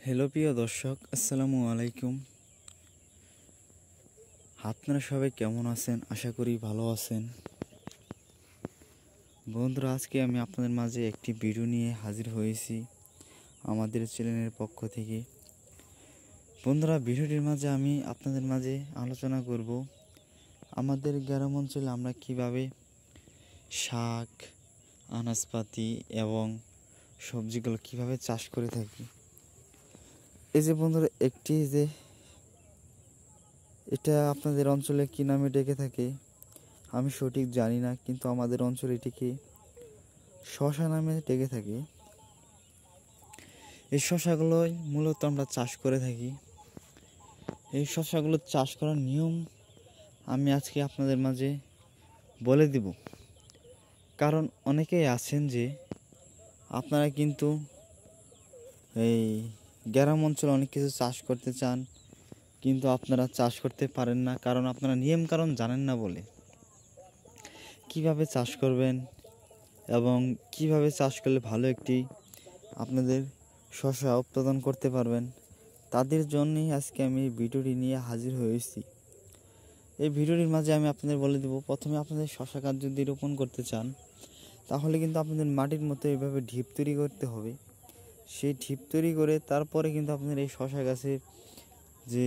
Hello প্রিয় দর্শক, আসসালামু আলাইকুম। আপনারা সবাই কেমন আছেন? আশা করি ভালো আছেন। বন্ধুরা, আজকে আমি আপনাদের মাঝে একটি ভিডিও নিয়ে হাজির হয়েছি আমাদের চ্যানেলের পক্ষ থেকে। বন্ধুরা, ভিডিওটির মাঝে আমি আপনাদের মাঝে আলোচনা করব আমাদের গ্রাম অঞ্চলে আমরা কিভাবে শাক, আনাজপাতি এবং সবজিগুলো কিভাবে চাষ করে থাকি। এই যে বন্ধুরা, এটা আপনাদের অঞ্চলে কী নামে ডেকে থাকে আমি সঠিক জানি না, কিন্তু আমাদের অঞ্চলে এটিকে শশা নামে ডেকে থাকে। এই শশাগুলোই মূলত আমরা চাষ করে থাকি। এই শশাগুলো চাষ করার নিয়ম আমি আজকে আপনাদের মাঝে বলে দিব, কারণ অনেকেই আছেন যে আপনারা কিন্তু এই গ্রাম অঞ্চলে অনেক কিছু চাষ করতে চান, কিন্তু আপনারা চাষ করতে পারেন না, কারণ আপনারা নিয়ম কারণ জানেন না বলে। কিভাবে চাষ করবেন এবং কিভাবে চাষ করলে ভালো একটি আপনাদের শস্য উৎপাদন করতে পারবেন, তাদের জন্যই আজকে আমি এই ভিডিওটি নিয়ে হাজির হয়েছি। এই ভিডিওটির মাঝে আমি আপনাদের বলে দেব, প্রথমে আপনাদের শশা গাছ যদি রোপণ করতে চান, তাহলে কিন্তু আপনাদের মাটির মতো এইভাবে ঢিপ তৈরি করতে হবে। সেই ঢিপ তৈরি করে তারপরে কিন্তু আপনাদের এই শশা গাছের যে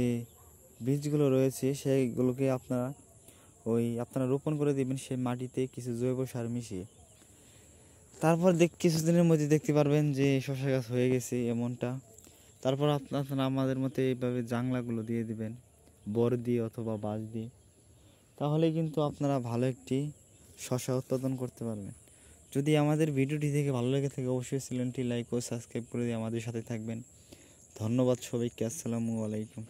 বীজগুলো রয়েছে সেইগুলোকে আপনারা রোপণ করে দেবেন সেই মাটিতে কিছু জৈব সার মিশিয়ে। তারপর কিছুদিনের মধ্যে দেখতে পারবেন যে শশা গাছ হয়ে গেছে এমনটা। তারপর আপনারা আমাদের মতো এইভাবে জাংলাগুলো দিয়ে দিবেন, বর দিয়ে অথবা বাঁশ দিয়ে। তাহলে কিন্তু আপনারা ভালো একটি শশা উৎপাদন করতে পারবেন। যদি আমাদের ভিডিওটি থেকে ভালো লেগে থাকে, অবশ্যই চ্যানেলটি লাইক ও সাবস্ক্রাইব করে দিয়ে আমাদের সাথে থাকবেন। ধন্যবাদ সবাইকে। আসসালামু আলাইকুম।